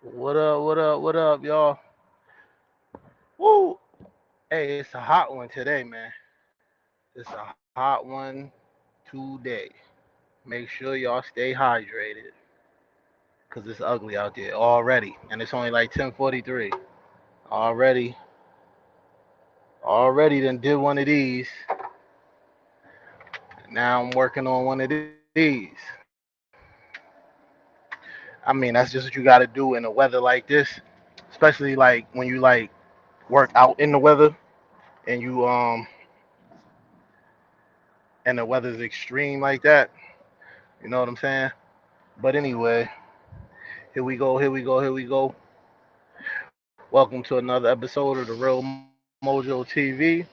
What up, what up, what up, y'all? Woo! Hey, it's a hot one today, man. It's a hot one today. Make sure y'all stay hydrated, cause it's ugly out there already. And it's only like 10:43. Already, already done did one of these. Now I'm working on one of these. I mean, that's just what you gotta do in a weather like this. Especially like when you like work out in the weather and and the weather's extreme like that. You know what I'm saying? But anyway, here we go, here we go, here we go. Welcome to another episode of the Real Mojo TV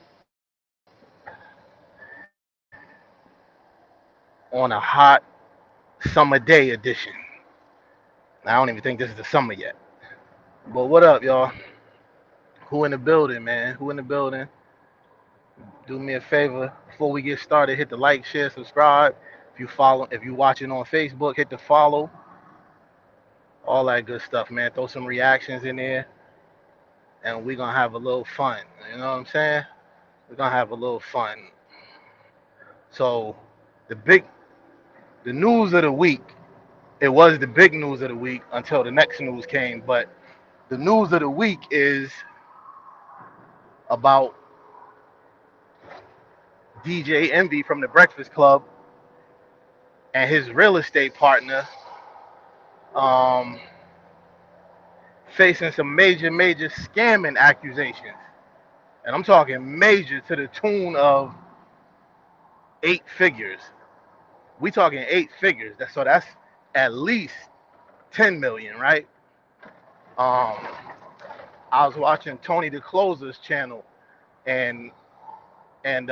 on a hot summer day edition. Now, I don't even think this is the summer yet. But what up, y'all? Who in the building, man? Who in the building? Do me a favor before we get started. Hit the like, share, subscribe. If you watching on Facebook, hit the follow. All that good stuff, man. Throw some reactions in there, and we're gonna have a little fun. You know what I'm saying? We're gonna have a little fun. So, the big, the news of the week. It was the big news of the week until the next news came. But the news of the week is about DJ Envy from the Breakfast Club and his real estate partner um, facing some major scamming accusations. And I'm talking major to the tune of 8 figures. We talking 8 figures. So that's at least 10 million, right? Um, I was watching Tony the Closer's channel, and and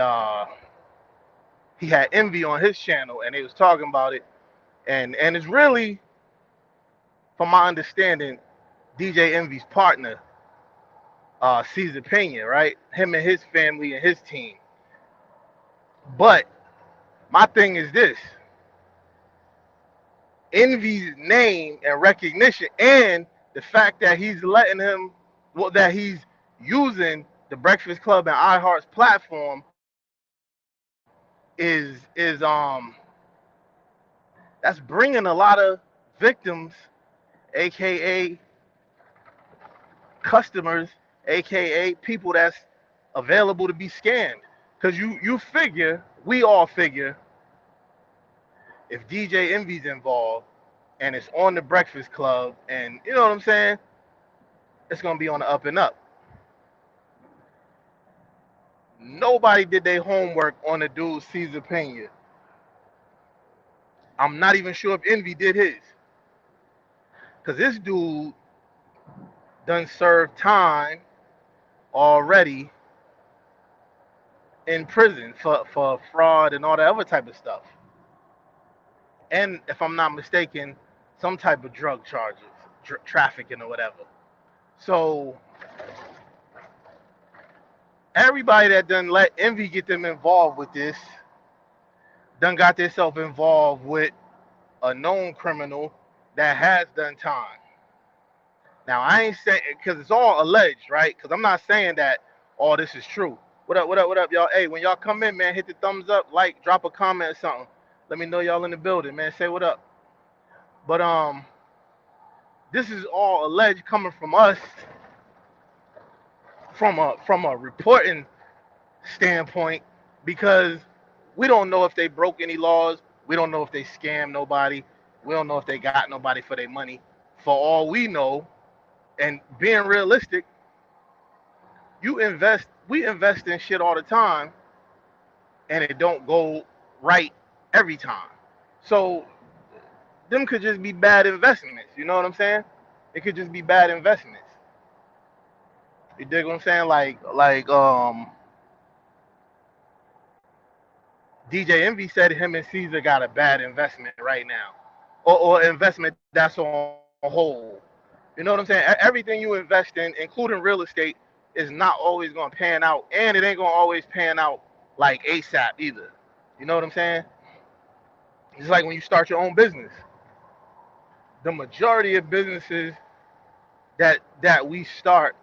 he had Envy on his channel, and they was talking about it, and it's really, from my understanding, DJ Envy's partner, Caesar Pena, right? Him and his family and his team. But my thing is this: Envy's name and recognition, and the fact that he's letting him, well, that he's using the Breakfast Club and iHeart's platform is that's bringing a lot of victims, aka customers, aka people that's available to be scammed. Cause you figure, we all figure, if DJ Envy's involved and it's on the Breakfast Club, and you know what I'm saying, it's gonna be on the up and up. Nobody did their homework on the dude Caesar Pena. I'm not even sure if Envy did his, cause this dude done served time already in prison for fraud and all that other type of stuff. And if I'm not mistaken, some type of drug charges, trafficking or whatever. So everybody that done let Envy get them involved with this, done got themselves involved with a known criminal that has done time. Now I ain't saying, because it's all alleged, right? Because I'm not saying that all this is true. What up, what up, what up, y'all? Hey, when y'all come in, man, hit the thumbs up, like, drop a comment or something. Let me know y'all in the building, man. Say what up. But this is all alleged coming from us, from a reporting standpoint, because we don't know if they broke any laws. We don't know if they scammed nobody. We don't know if they got nobody for their money. For all we know, and being realistic, we invest in shit all the time, and it don't go right every time. So them could just be bad investments. You know what I'm saying? It could just be bad investments. You dig what I'm saying? Like DJ Envy said him and Caesar got a bad investment right now, or investment that's on hold. You know what I'm saying? Everything you invest in, including real estate, is not always gonna pan out, and it ain't gonna always pan out like ASAP either. You know what I'm saying? It's like when you start your own business. The majority of businesses that we start,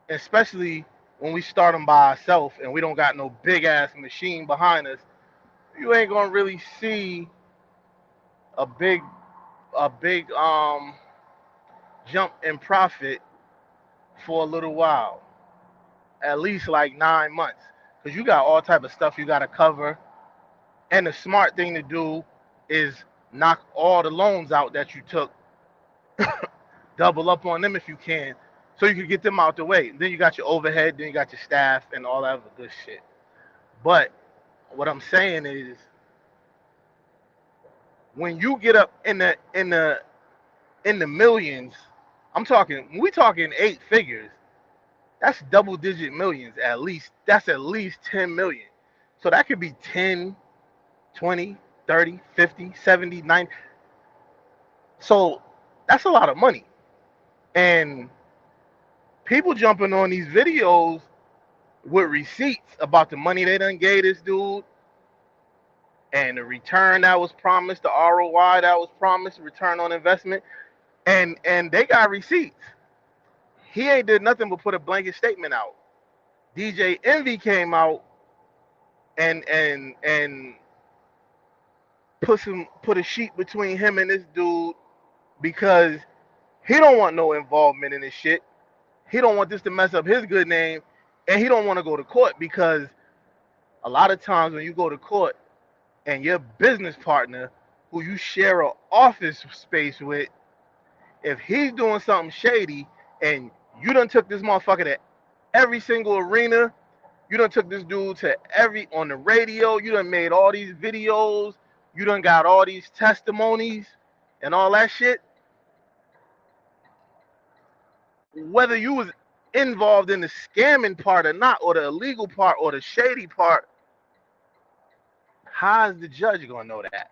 especially when we start them by ourselves and we don't got no big ass machine behind us. You ain't gonna really see a big jump in profit for a little while, at least like 9 months, because you got all type of stuff you got to cover. And the smart thing to do is knock all the loans out that you took, double up on them if you can, so you can get them out the way. Then you got your overhead, then you got your staff and all that other good shit. But what I'm saying is, when you get up in the millions, when we talking 8 figures, that's double digit millions at least. That's at least 10 million. So that could be 10, 20, 30, 50, 70, 90. So that's a lot of money. And people jumping on these videos with receipts about the money they done gave this dude, and the return that was promised, the ROI that was promised, return on investment, and they got receipts. He ain't did nothing but put a blanket statement out. DJ Envy came out and put a sheet between him and this dude, because he don't want no involvement in this shit. He don't want this to mess up his good name, and he don't want to go to court, because a lot of times when you go to court and your business partner, who you share an office space with, if he's doing something shady and you done took this motherfucker to every single arena, you done took this dude to on the radio, you done made all these videos, you done got all these testimonies and all that shit, whether you was involved in the scamming part or not, or the illegal part or the shady part, how is the judge gonna know that?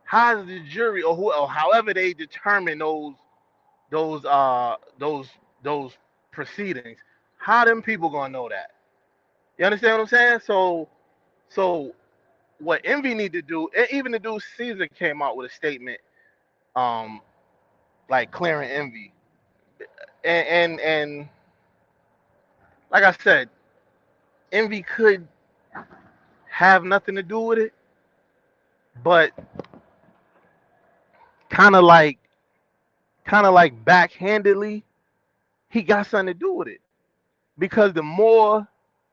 How is the jury, or however they determine those those proceedings? How them people gonna know that? You understand what I'm saying? So what Envy need to do, even the dude Caesar came out with a statement, um, like clearing Envy, and like I said, Envy could have nothing to do with it, but kind of like backhandedly, he got something to do with it, because the more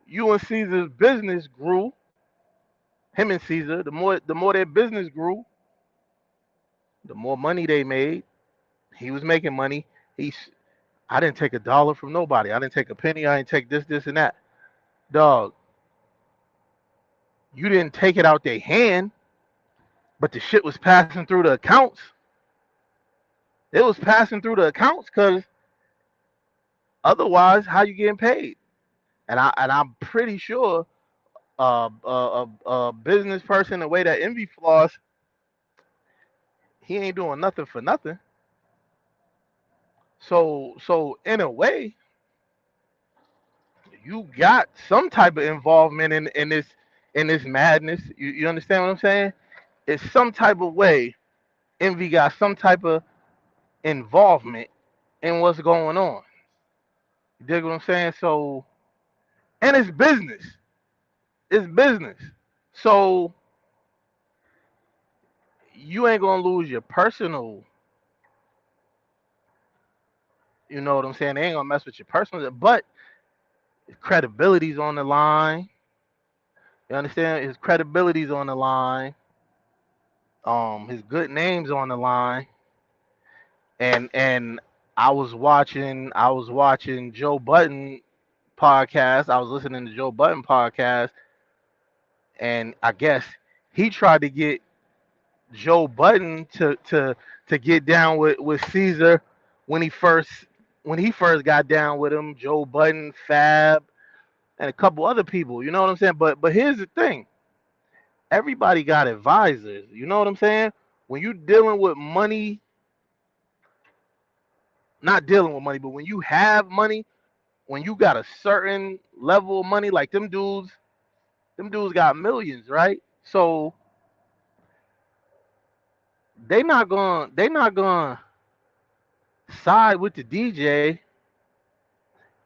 you and Caesar's business grew, him and Caesar, the more their business grew, the more money they made. He was making money. He's I didn't take a dollar from nobody. I didn't take a penny. I didn't take this, and that. Dog, you didn't take it out their hand, but the shit was passing through the accounts. It was passing through the accounts, because otherwise, how you getting paid? And I'm pretty sure a business person, the way that Envy floss, he ain't doing nothing for nothing. So in a way, you got some type of involvement in this madness. You understand what I'm saying? It's some type of way Envy got some type of involvement in what's going on. You dig what I'm saying? So, and it's business. It's business. So you ain't gonna lose your personal. You know what I'm saying? They ain't gonna mess with your personal, but his credibility's on the line. You understand? His credibility's on the line. His good name's on the line. And I was watching Joe Budden podcast. I was listening to Joe Budden podcast, and I guess he tried to get Joe Budden to get down with Caesar when he first got down with him. Joe Budden, Fab, and a couple other people. You know what I'm saying? But here's the thing: everybody got advisors. You know what I'm saying? When you dealing with money, not dealing with money, but when you have money, when you got a certain level of money, like them dudes got millions, right? So they not gonna side with the DJ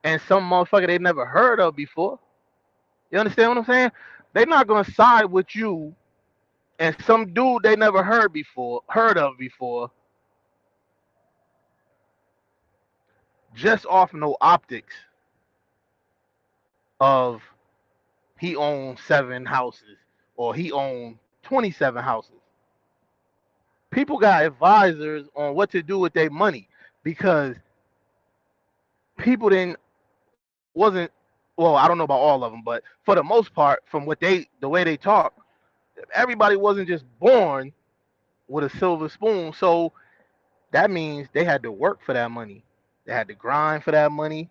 and some motherfucker they never heard of before. You understand what I'm saying? They not gonna side with you and some dude they never heard of before, just off no optics of he owns 7 houses or he owned 27 houses. People got advisors on what to do with their money because people didn't wasn't well, I don't know about all of them, but for the most part, from the way they talk, everybody wasn't just born with a silver spoon. So that means they had to work for that money. They had to grind for that money.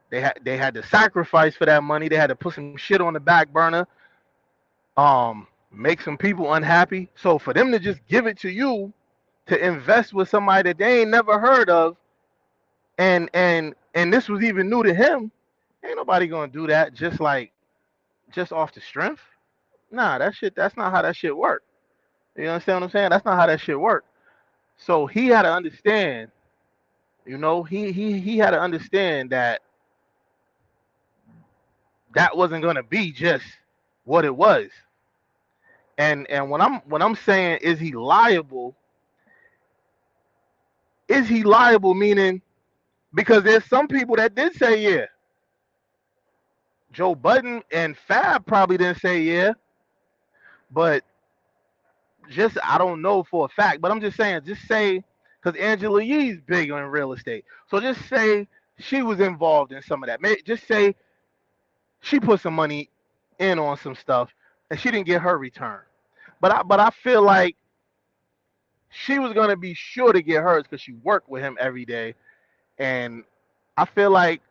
They had to sacrifice for that money. They had to put some shit on the back burner, make some people unhappy. So for them to just give it to you to invest with somebody that they ain't never heard of, and this was even new to him, ain't nobody gonna do that just off the strength. Nah, that shit. That's not how that shit work. You understand what I'm saying? That's not how that shit work. So he had to understand. He had to understand that that wasn't gonna be just what it was. And when I'm saying is he liable meaning because there's some people that did say yeah. Joe Budden and Fab probably didn't say yeah, but just I don't know for a fact. But I'm just saying, just say because Angela Yee's big on real estate, so just say she was involved in some of that. Just say she put some money in on some stuff and she didn't get her return. But I feel like she was gonna be sure to get hers because she worked with him every day, and I feel like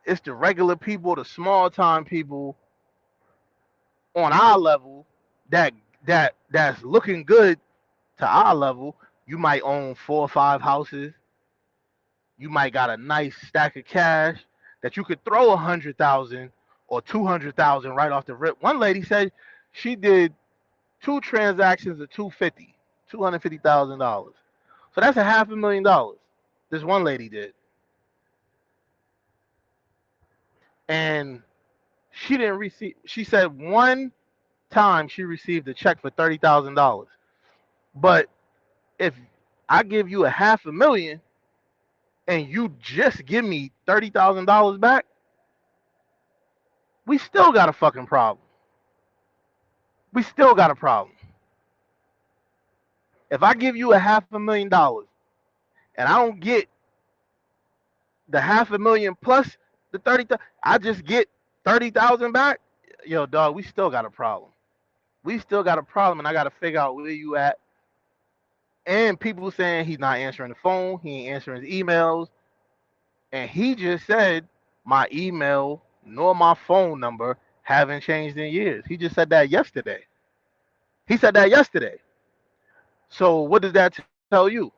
it's the regular people, the small time people on our level that that's looking good to our level. You might own 4 or 5 houses. You might got a nice stack of cash that you could throw 100,000 or 200,000 right off the rip. One lady said she did 2 transactions of 250,000. So that's a $500,000. This one lady did, and she didn't receive. She said one time she received a check for $30,000. But if I give you a 500,000 and you just give me $30,000 back, we still got a fucking problem. We still got a problem. If I give you a $500,000 and I don't get the 500,000 plus the 30,000, I just get 30,000 back. Yo, dog, we still got a problem. We still got a problem, and I got to figure out where you at. And people saying he's not answering the phone, he ain't answering his emails, and he just said my email nor my phone number haven't changed in years. He just said that yesterday. He said that yesterday. So what does that tell you?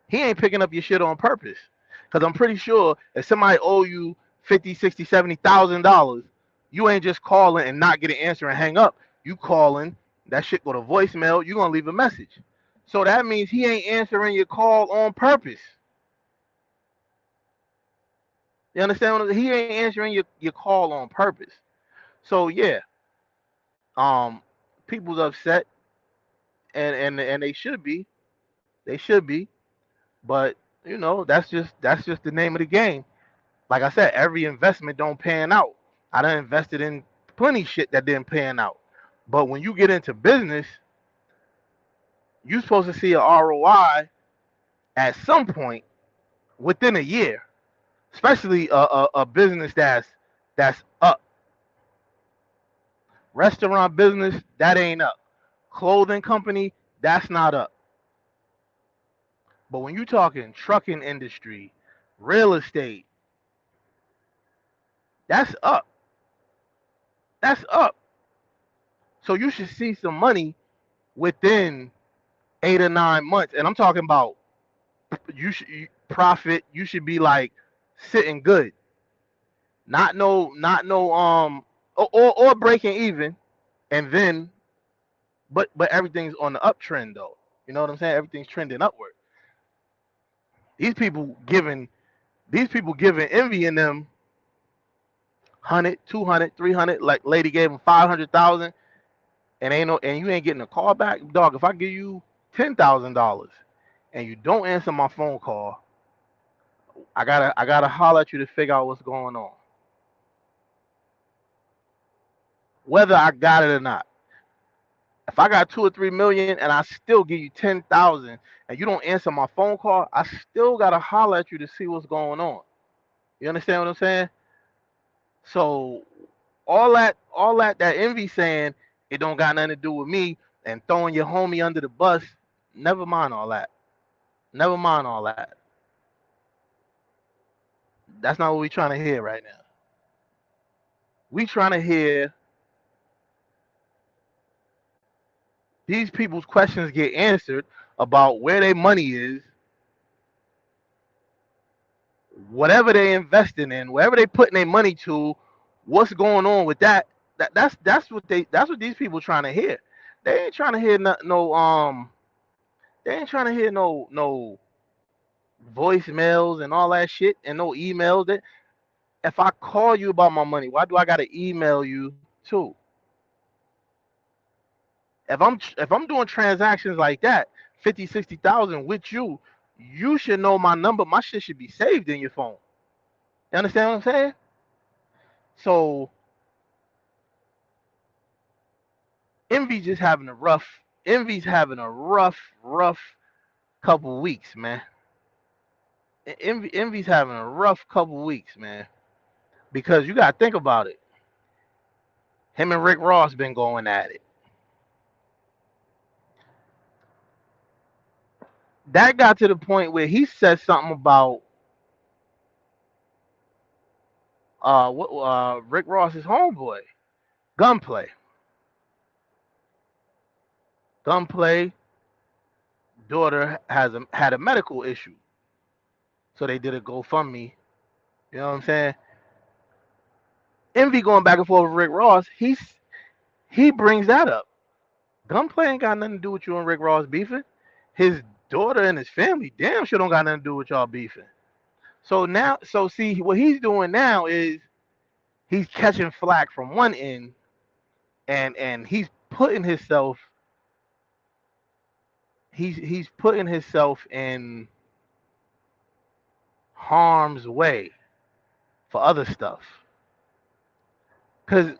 He ain't picking up your shit on purpose. Because I'm pretty sure if somebody owe you 50, 60, $70,000, you ain't just calling and not get an answer and hang up. You calling, that shit go to voicemail, you gonna leave a message. So that means he ain't answering your call on purpose. You understand what he ain't answering your call on purpose. So yeah, um, people's upset and they should be. They should be. But that's just the name of the game. Like I said, every investment don't pan out. I done invested in plenty shit that didn't pan out. But when you get into business, you're supposed to see an ROI at some point within a year, especially a business that's up. Restaurant business that ain't up. Clothing company that's not up. But when you talking trucking industry, real estate, that's up. That's up. So you should see some money within 8 or 9 months. And I'm talking about profit. You should be like sitting good. Not no or breaking even. And then But everything's on the uptrend though. You know what I'm saying? Everything's trending upward. These people giving envy in them 100, 200, 300. Like lady gave him 500,000, and you ain't getting a call back, dog. If I give you $10,000 and you don't answer my phone call, I gotta holler at you to figure out what's going on, whether I got it or not. If I got 2 or 3 million and I still give you 10,000 and you don't answer my phone call, I still gotta holler at you to see what's going on. You understand what I'm saying? So that envy saying it don't got nothing to do with me and throwing your homie under the bus. Never mind all that. Never mind all that. That's not what we trying to hear right now. We trying to hear these people's questions get answered about where their money is, whatever they investing in, wherever they putting their money to, what's going on with that. That's what these people trying to hear. They ain't trying to hear they ain't trying to hear no voicemails and all that shit and no emails. That if I call you about my money, why do I gotta email you too? If I'm doing transactions like that, 50, 60,000 with you, you should know my number. My shit should be saved in your phone. You understand what I'm saying? So envy's having a rough couple weeks, man. Envy's having a rough couple weeks, man. Because you gotta think about it. Him and Rick Ross been going at it. That got to the point where he said something about Rick Ross's homeboy, Gunplay. Gunplay daughter had a medical issue, so they did a GoFundMe. You know what I'm saying? Envy going back and forth with Rick Ross. He brings that up. Gunplay ain't got nothing to do with you and Rick Ross beefing. His daughter and his family damn sure don't got nothing to do with y'all beefing. So see what he's doing now is he's catching flack from one end, and he's putting himself in harm's way for other stuff. Cause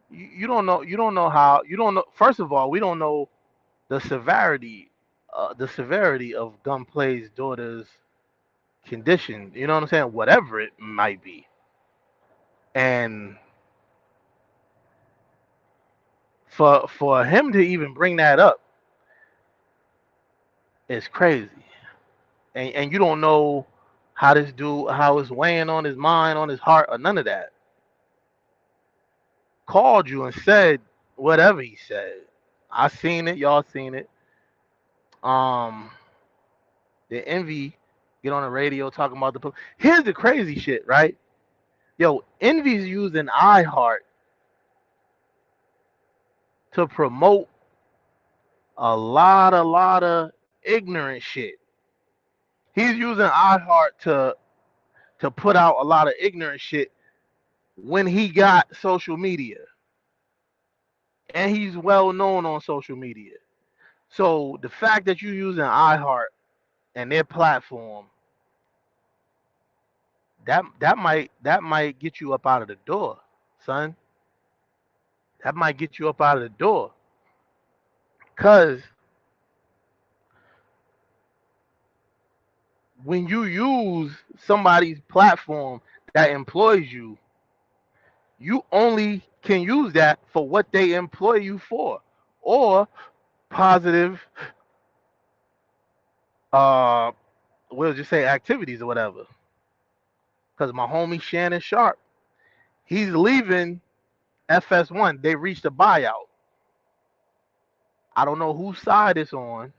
you don't know how you don't know. First of all, we don't know the severity of Gunplay's daughter's condition. You know what I'm saying? Whatever it might be, and for him to even bring that up is crazy. And you don't know how it's weighing on his mind, on his heart, or none of that. Called you and said whatever he said. I seen it, y'all seen it. Um, the envy get on the radio talking about the. Here's the crazy shit, right? Yo, envy's using iHeart to promote a lot of ignorant shit. He's using iHeart to put out a lot of ignorant shit when he got social media, and he's well known on social media. So the fact that you're using iHeart and their platform, that might get you up out of the door, son. That might get you up out of the door. Cause when you use somebody's platform that employs you, you only can use that for what they employ you for, or positive, uh, we'll just say activities or whatever. Because my homie Shannon Sharpe, he's leaving FS1. They reached a buyout. I don't know whose side it's on.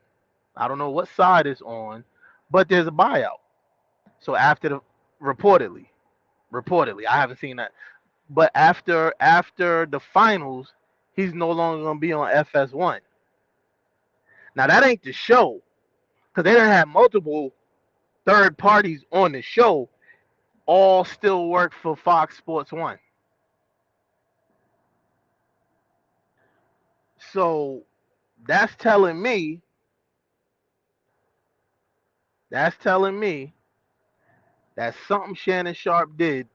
I don't know what side it's on, but there's a buyout. So after the reportedly, I haven't seen that. But after the finals, He's no longer gonna be on FS1. Now that ain't the show, because they done had multiple third parties on the show, all still work for Fox Sports One. So that's telling me, that's telling me that something Shannon Sharpe didn't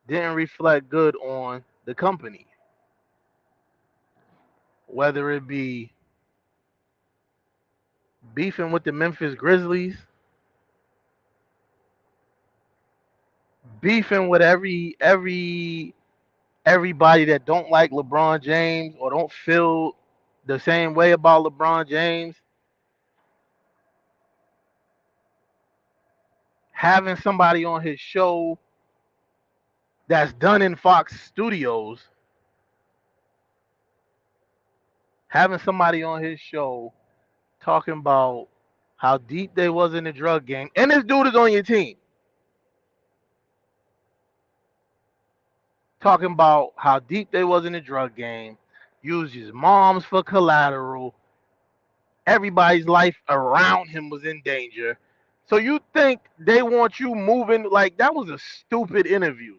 reflect good on the company. Whether it be beefing with the Memphis Grizzlies, beefing with everybody that don't like LeBron James or don't feel the same way about LeBron James, having somebody on his show that's done in Fox Studios, having somebody on his show talking about how deep they was in the drug game, and this dude is on your team, talking about how deep they was in the drug game, used his moms for collateral, everybody's life around him was in danger. So you think they want you moving? Like, that was a stupid interview.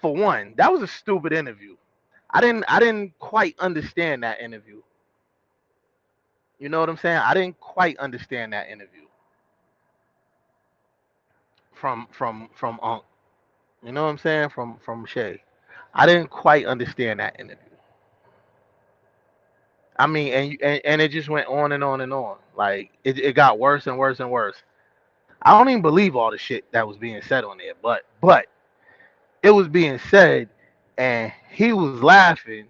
For one, that was a stupid interview. I didn't quite understand that interview. You know what I'm saying? I didn't quite understand that interview from Unc. You know what I'm saying? From Shay. I didn't quite understand that interview. I mean, and it just went on and on and on. Like, it got worse and worse and worse. I don't even believe all the shit that was being said on there, but it was being said, and he was laughing,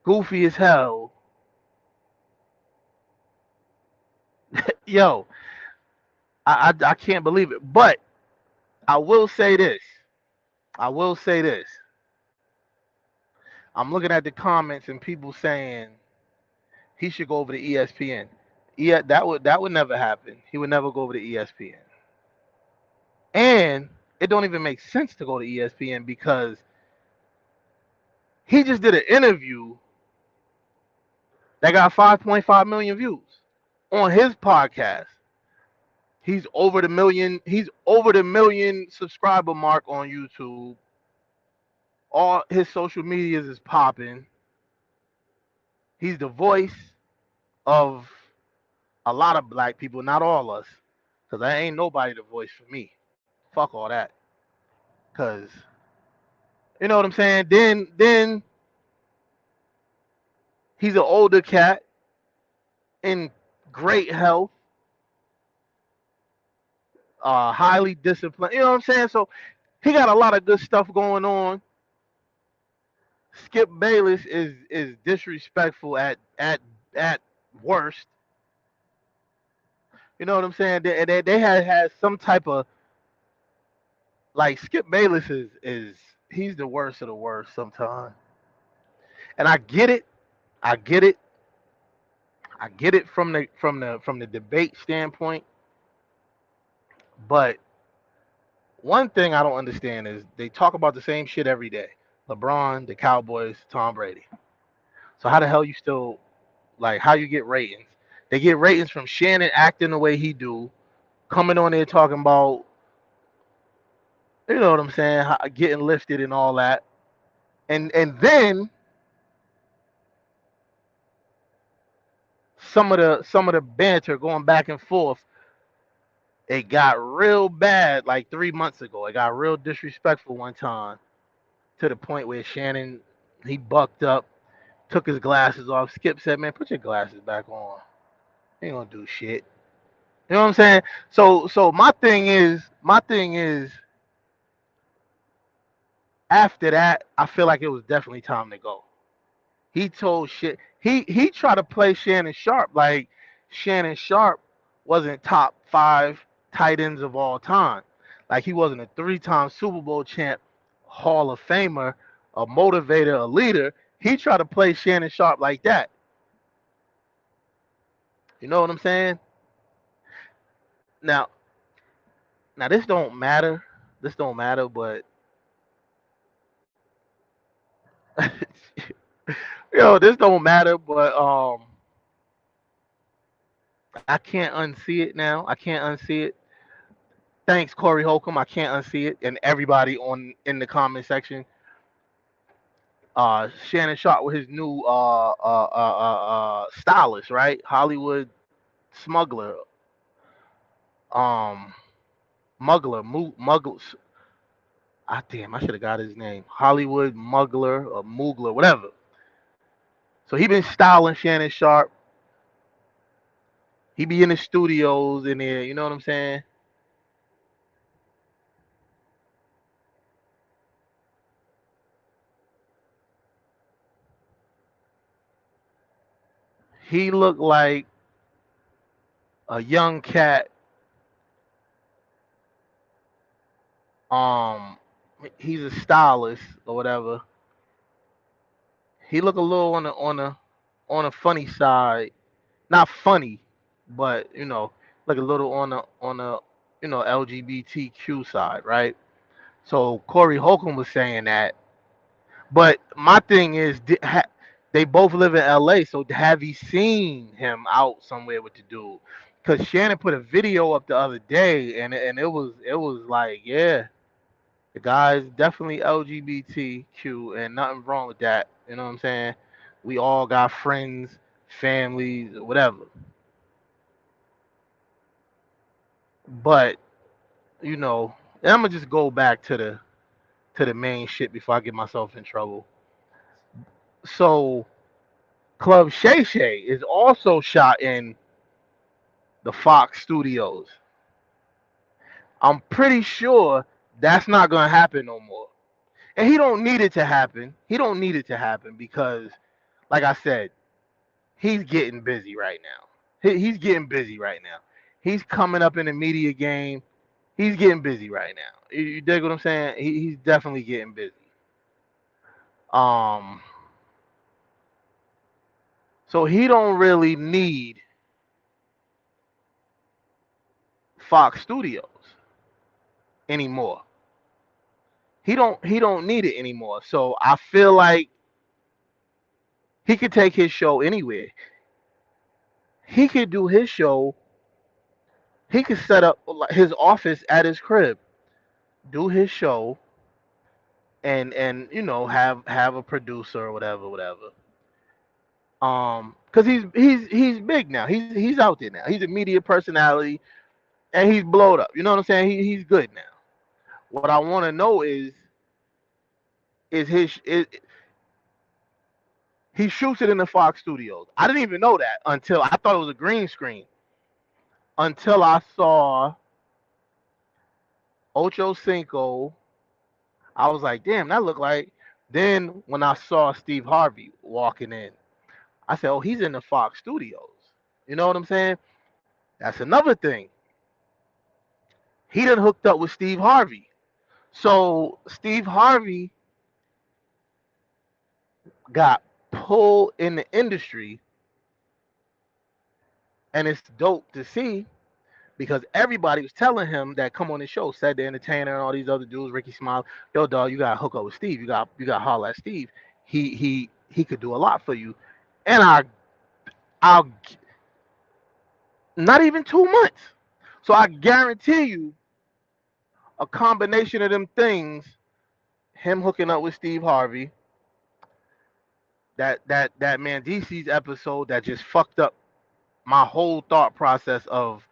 goofy as hell. Yo, I can't believe it. But I will say this. I will say this. I'm looking at the comments and people saying he should go over to ESPN. Yeah, that would never happen. He would never go over to ESPN. And it don't even make sense to go to ESPN because he just did an interview that got 5.5 million views on his podcast. He's over the million. He's over the million subscriber mark on YouTube. All his social medias is popping. He's the voice of a lot of black people, not all us, because I ain't nobody the voice for me. Fuck all that. Cause you know what I'm saying. Then he's an older cat in great health, highly disciplined. You know what I'm saying. So he got a lot of good stuff going on. Skip Bayless is disrespectful at worst. You know what I'm saying? They had some type of, like, Skip Bayless is he's the worst of the worst sometimes. And I get it. I get it. I get it from the debate standpoint. But one thing I don't understand is they talk about the same shit every day. LeBron, the Cowboys, Tom Brady. So how the hell you still, like, how you get ratings? They get ratings from Shannon acting the way he do, coming on there talking about, you know what I'm saying, getting lifted and all that. And then some of the banter going back and forth, it got real bad like 3 months ago. It got real disrespectful one time to the point where Shannon, he bucked up, took his glasses off. Skip said, "Man, put your glasses back on. You ain't gonna do shit." You know what I'm saying? So my thing is after that, I feel like it was definitely time to go. He told shit. He tried to play Shannon Sharpe like Shannon Sharpe wasn't top five tight ends of all time. Like he wasn't a three-time Super Bowl champ, Hall of Famer, a motivator, a leader. He tried to play Shannon Sharpe like that. You know what I'm saying? Now, now this don't matter. This don't matter, but Yo, this don't matter, but I can't unsee it now. I can't unsee it. Thanks, Corey Holcomb. I can't unsee it, and everybody on in the comment section. Shannon Sharpe with his new stylist, right? Hollywood smuggler, um, muggles. Ah, damn, I should have got his name. Hollywood Muggler or Moogler, whatever. So he been styling Shannon Sharpe. He be in the studios in there. You know what I'm saying? He looked like a young cat. Um, he's a stylist or whatever. He look a little on the funny side. Not funny, but like a little on the LGBTQ side, right? So Corey Holcomb was saying that, but my thing is, they both live in LA, so have you seen him out somewhere with the dude? Because Shannon put a video up the other day, and it was like, yeah, the guy's definitely LGBTQ, and nothing wrong with that. You know what I'm saying? We all got friends, families, whatever. But you know, and I'm gonna just go back to the main shit before I get myself in trouble. So Club Shay Shay is also shot in the Fox Studios. I'm pretty sure that's not gonna happen no more. And he don't need it to happen. He don't need it to happen because, like I said, he's getting busy right now. He's getting busy right now. He's coming up in the media game. He's getting busy right now. You dig what I'm saying? He's definitely getting busy. Um, so he don't really need Fox Studios anymore. He don't need it anymore. So I feel like he could take his show anywhere. He could do his show. He could set up his office at his crib, do his show, and have a producer or whatever. Because he's big now. He's out there now. He's a media personality and he's blowed up. You know what I'm saying? He's good now. What I want to know is he shoots it in the Fox Studios. I didn't even know that until I thought it was a green screen until I saw Ocho Cinco. I was like, damn, that looked like. Then when I saw Steve Harvey walking in, I said, oh, he's in the Fox Studios. You know what I'm saying? That's another thing. He done hooked up with Steve Harvey. So Steve Harvey got pulled in the industry, and it's dope to see because everybody was telling him that come on the show, said the entertainer and all these other dudes, Ricky Smile, yo dog, you gotta hook up with Steve. You got to holler at Steve. He could do a lot for you. And I'll not even 2 months. So I guarantee you a combination of them things, him hooking up with Steve Harvey, that man DC's episode that just fucked up my whole thought process of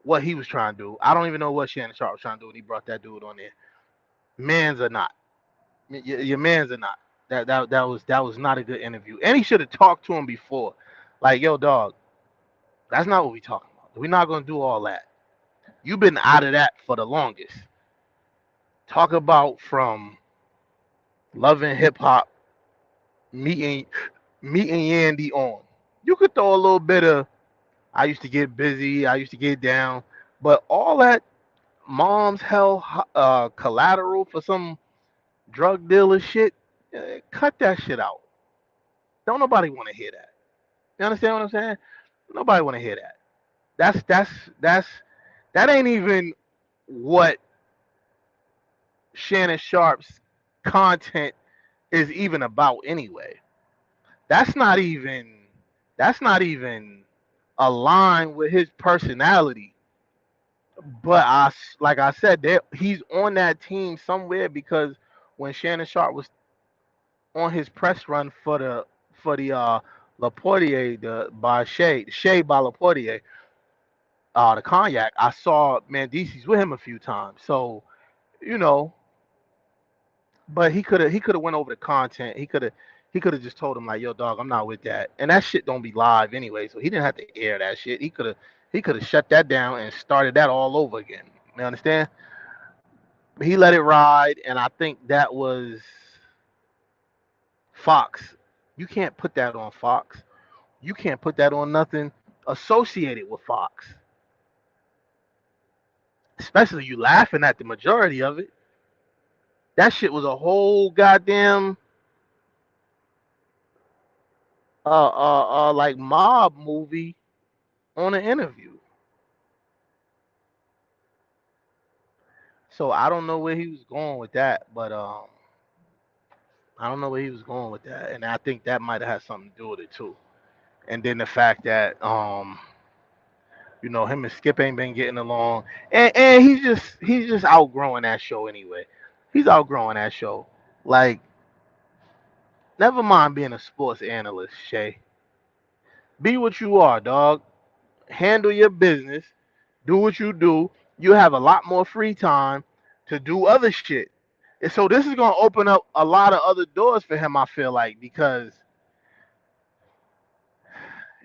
what he was trying to do. I don't even know what Shannon Sharpe was trying to do when he brought that dude on there. Mans or not, your mans or not. That was not a good interview. And he should have talked to him before. Like, yo, dog, that's not what we talking about. We're not gonna do all that. You've been out of that for the longest. Talk about from loving hip hop, meeting meeting Yandy on. You could throw a little bit of I used to get busy, I used to get down, but all that mom's hell collateral for some drug dealer shit, cut that shit out. Don't nobody want to hear that. You understand what I'm saying? Nobody want to hear that. That's that ain't even what Shannon Sharpe's content is even about anyway. That's not even that's not even aligned with his personality. But like I said, he's on that team somewhere because when Shannon Sharpe was on his press run for the Laportier the Shea by Laportier the cognac, I saw Mandisi's with him a few times. So you know, but he could have went over the content. He could have just told him like, yo, dog, I'm not with that. And that shit don't be live anyway, so he didn't have to air that shit. He could have shut that down and started that all over again. You understand? He let it ride, and I think that was Fox. You can't put that on Fox. You can't put that on nothing associated with Fox. Especially you laughing at the majority of it. That shit was a whole goddamn like mob movie on an interview. So I don't know where he was going with that, but I don't know where he was going with that, and I think that might have had something to do with it too. And then the fact that him and Skip ain't been getting along, and he's just outgrowing that show anyway. He's outgrowing that show. Like, never mind being a sports analyst, Shay. Be what you are, dog. Handle your business. Do what you do. You have a lot more free time to do other shit. And so this is gonna open up a lot of other doors for him, I feel like, because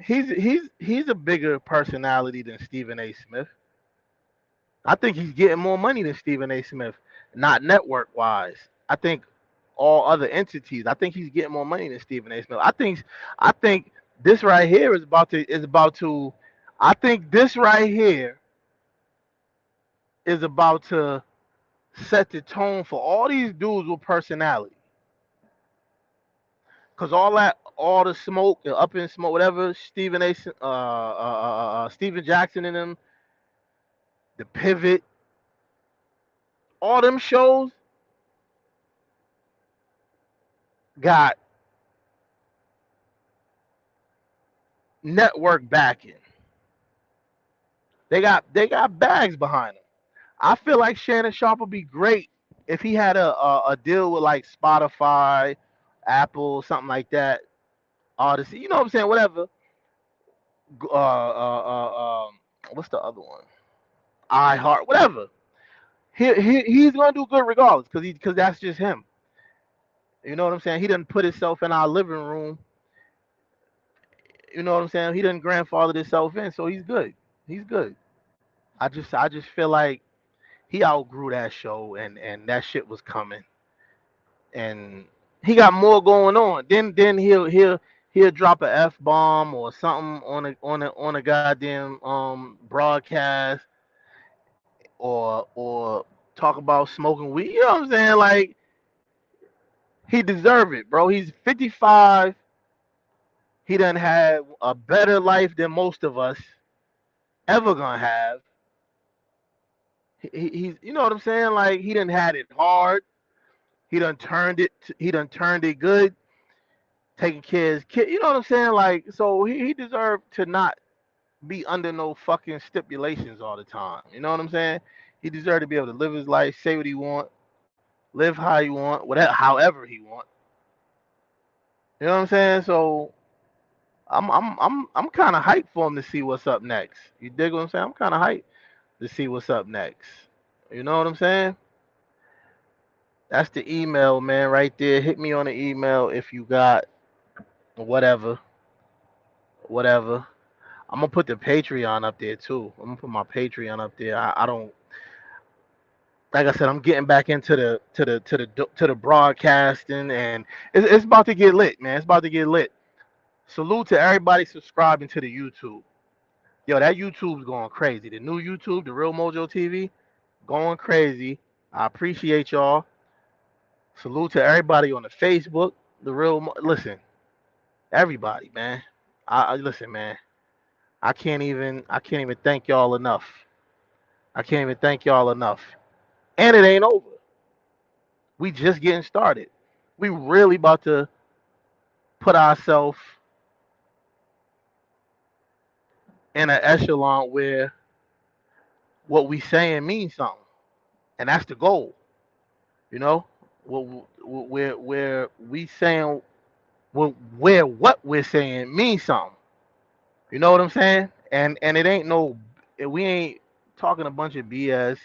he's a bigger personality than Stephen A. Smith. I think he's getting more money than Stephen A. Smith, not network wise. I think all other entities. I think he's getting more money than Stephen A. Smith. I think this right here is about to. I think this right here is about to set the tone for all these dudes with personality. Cause all the smoke, the up in smoke, whatever, Steven Jackson and them, the pivot, all them shows got network backing. They got bags behind them. I feel like Shannon Sharpe would be great if he had a deal with like Spotify, Apple, something like that. Odyssey, you know what I'm saying? Whatever. What's the other one? iHeart, whatever. He's gonna do good regardless, because that's just him. You know what I'm saying? He doesn't put himself in our living room. You know what I'm saying? He doesn't grandfather himself in, so he's good. He's good. I just feel like he outgrew that show, and that shit was coming, and he got more going on. Then he'll drop a f bomb or something on a goddamn broadcast, or talk about smoking weed. You know what I'm saying? Like, he deserve it, bro. He's 55. He done had a better life than most of us ever gonna have. He's, you know what I'm saying? Like, he done had it hard. He done turned it good, taking care of his kid. You know what I'm saying? Like, so he deserved to not be under no fucking stipulations all the time. You know what I'm saying? He deserved to be able to live his life, say what he want, live how he want, whatever, however he want. You know what I'm saying? So I'm kind of hyped for him to see what's up next. You dig what I'm saying? I'm kind of hyped to see what's up next. You know what I'm saying? That's the email, man, right there. Hit me on the email if you got whatever, whatever. I'm gonna put the Patreon up there too. I'm gonna put my Patreon up there. I don't, like I said, I'm getting back into the broadcasting, and it's about to get lit, man. It's about to get lit. Salute to everybody subscribing to the YouTube. Yo, that YouTube's going crazy. The new YouTube, the Real Mojo TV, going crazy. I appreciate y'all. Salute to everybody on the Facebook. Listen, everybody, man. I listen, man. I can't even thank y'all enough. I can't even thank y'all enough. And it ain't over. We just getting started. We really about to put ourselves in an echelon where what we saying means something, and that's the goal. You know, where we saying where what we're saying means something. You know what I'm saying? And it ain't no, we ain't talking a bunch of BS.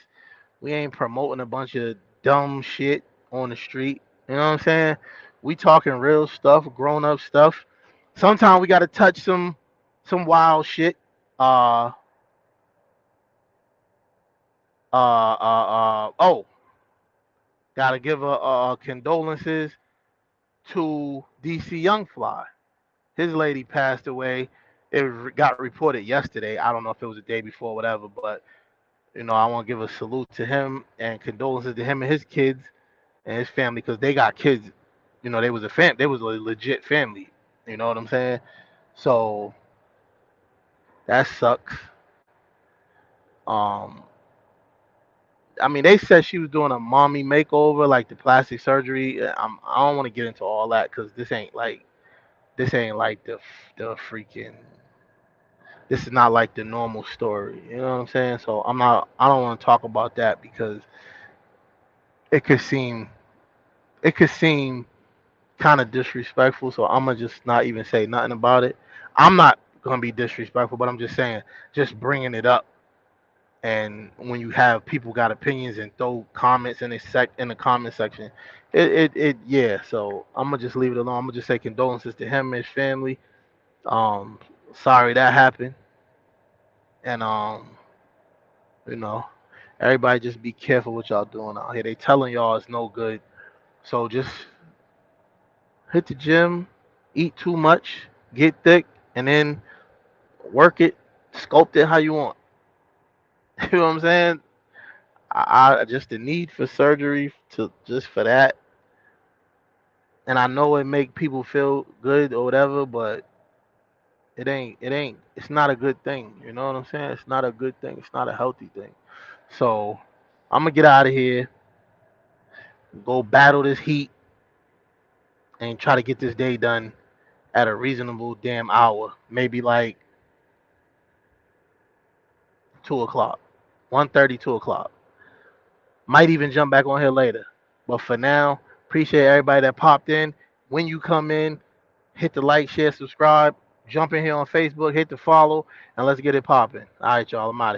We ain't promoting a bunch of dumb shit on the street. You know what I'm saying? We talking real stuff, grown up stuff. Sometimes we gotta touch some wild shit. Uh oh, gotta give a condolences to DC Young Fly. His lady passed away. It got reported yesterday. I don't know if it was the day before, whatever. But I want to give a salute to him and condolences to him and his kids and his family because they got kids. They was a they was a legit family. You know what I'm saying? So that sucks. Um, I mean, they said she was doing a mommy makeover, like the plastic surgery. I don't want to get into all that because this ain't like the freaking. This is not like the normal story. You know what I'm saying? So I don't want to talk about that because it could seem it could seem kind of disrespectful. So I'm gonna just not even say nothing about it. I'm not gonna be disrespectful, but I'm just saying, just bringing it up. And when you have people got opinions and throw comments in the comment section, yeah. So I'm gonna just leave it alone. I'm gonna just say condolences to him and his family. Um, Sorry that happened, and you know, everybody just be careful what y'all doing out here. They telling y'all it's no good. So just hit the gym, eat too much, get thick, and then work it, sculpt it how you want. You know what I'm saying? I just the need for surgery to just for that, and I know it make people feel good or whatever, but it's not a good thing. You know what I'm saying? It's not a good thing. It's not a healthy thing. So I'm gonna get out of here, go battle this heat, and try to get this day done at a reasonable damn hour. Maybe like 2 o'clock, 1:30, 2 o'clock. Might even jump back on here later. But for now, appreciate everybody that popped in. When you come in, hit the like, share, subscribe. Jump in here on Facebook, hit the follow, and let's get it popping. All right, y'all. I'm out of here.